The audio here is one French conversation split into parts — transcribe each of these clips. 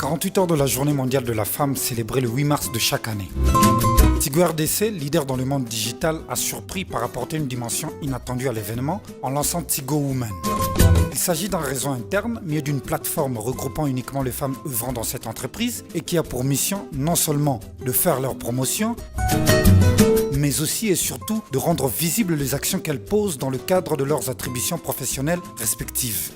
48 heures de la Journée mondiale de la femme célébrée le 8 mars de chaque année. Tigo RDC, leader dans le monde digital, a surpris par apporter une dimension inattendue à l'événement en lançant Tigo Women. Il s'agit d'un réseau interne, mieux d'une plateforme regroupant uniquement les femmes œuvrant dans cette entreprise et qui a pour mission non seulement de faire leur promotion, mais aussi et surtout de rendre visibles les actions qu'elles posent dans le cadre de leurs attributions professionnelles respectives.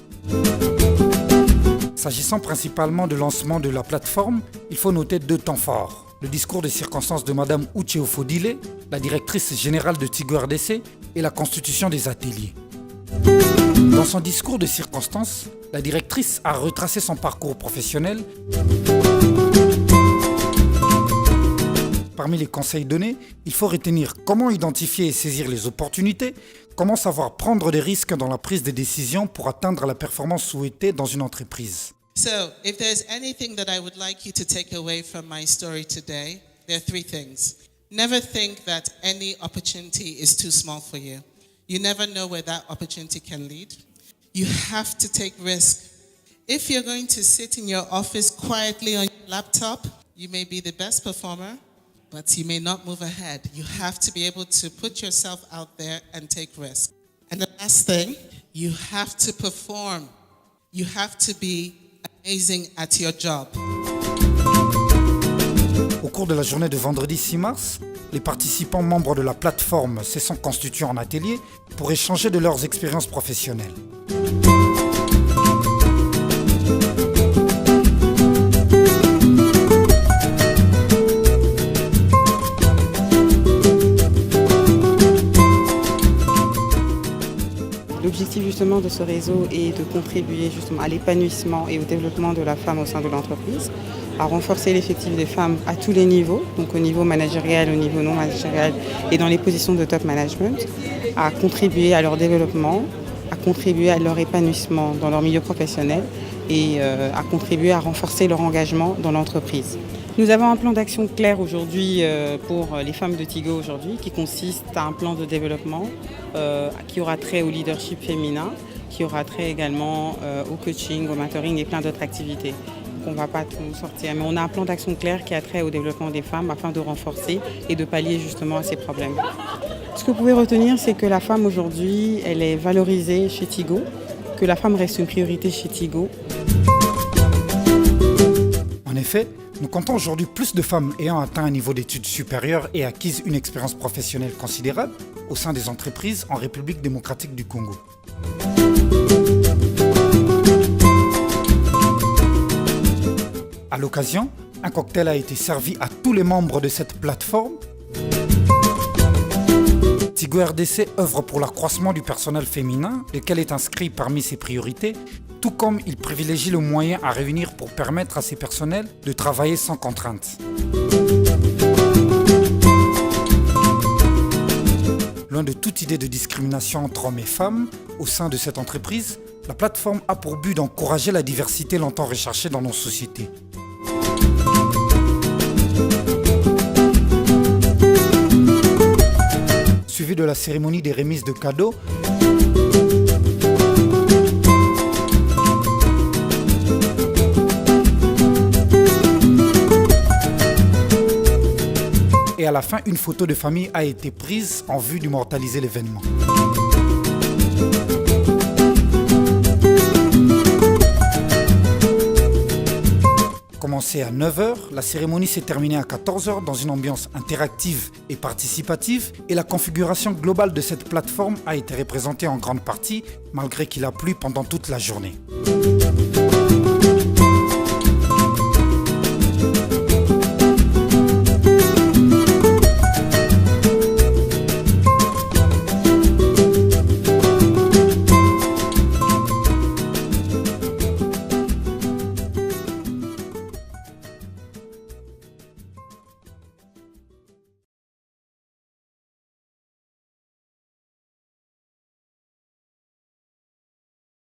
S'agissant principalement du lancement de la plateforme, il faut noter deux temps forts. Le discours de circonstances de Mme Uche Ofodile, la directrice générale de Tigo RDC, et la constitution des ateliers. Dans son discours de circonstances, la directrice a retracé son parcours professionnel. Parmi les conseils donnés, il faut retenir comment identifier et saisir les opportunités, comment savoir prendre des risques dans la prise de décision pour atteindre la performance souhaitée dans une entreprise. So, if there's anything that I would like you to take away from my story today, there are three things. Never think that any opportunity is too small for you. You never know where that opportunity can lead. You have to take risk. If you're going to sit in your office quietly on your laptop, you may be the best performer, but you may not move ahead. You have to be able to put yourself out there and take risk. And the last thing, you have to perform. You have to be amazing at your job. Au cours de la journée de vendredi 6 mars, les participants membres de la plateforme se sont constitués en atelier pour échanger de leurs expériences professionnelles. L'objectif justement de ce réseau est de contribuer justement à l'épanouissement et au développement de la femme au sein de l'entreprise, à renforcer l'effectif des femmes à tous les niveaux, donc au niveau managérial, au niveau non managérial et dans les positions de top management, à contribuer à leur développement, à contribuer à leur épanouissement dans leur milieu professionnel et à contribuer à renforcer leur engagement dans l'entreprise. Nous avons un plan d'action clair aujourd'hui pour les femmes de Tigo aujourd'hui qui consiste à un plan de développement qui aura trait au leadership féminin, qui aura trait également au coaching, au mentoring et plein d'autres activités. Donc on ne va pas tout sortir, mais on a un plan d'action clair qui a trait au développement des femmes afin de renforcer et de pallier justement à ces problèmes. Ce que vous pouvez retenir, c'est que la femme aujourd'hui, elle est valorisée chez Tigo, que la femme reste une priorité chez Tigo. En effet, nous comptons aujourd'hui plus de femmes ayant atteint un niveau d'études supérieures et acquis une expérience professionnelle considérable au sein des entreprises en République démocratique du Congo. À l'occasion, un cocktail a été servi à tous les membres de cette plateforme. Tigo RDC œuvre pour l'accroissement du personnel féminin, lequel est inscrit parmi ses priorités, tout comme il privilégie le moyen à réunir pour permettre à ses personnels de travailler sans contrainte. Loin de toute idée de discrimination entre hommes et femmes au sein de cette entreprise, la plateforme a pour but d'encourager la diversité longtemps recherchée dans nos sociétés. Suivi de la cérémonie des remises de cadeaux, et à la fin, une photo de famille a été prise en vue d'immortaliser l'événement. Commencée à 9h, la cérémonie s'est terminée à 14h dans une ambiance interactive et participative et la configuration globale de cette plateforme a été représentée en grande partie malgré qu'il a plu pendant toute la journée.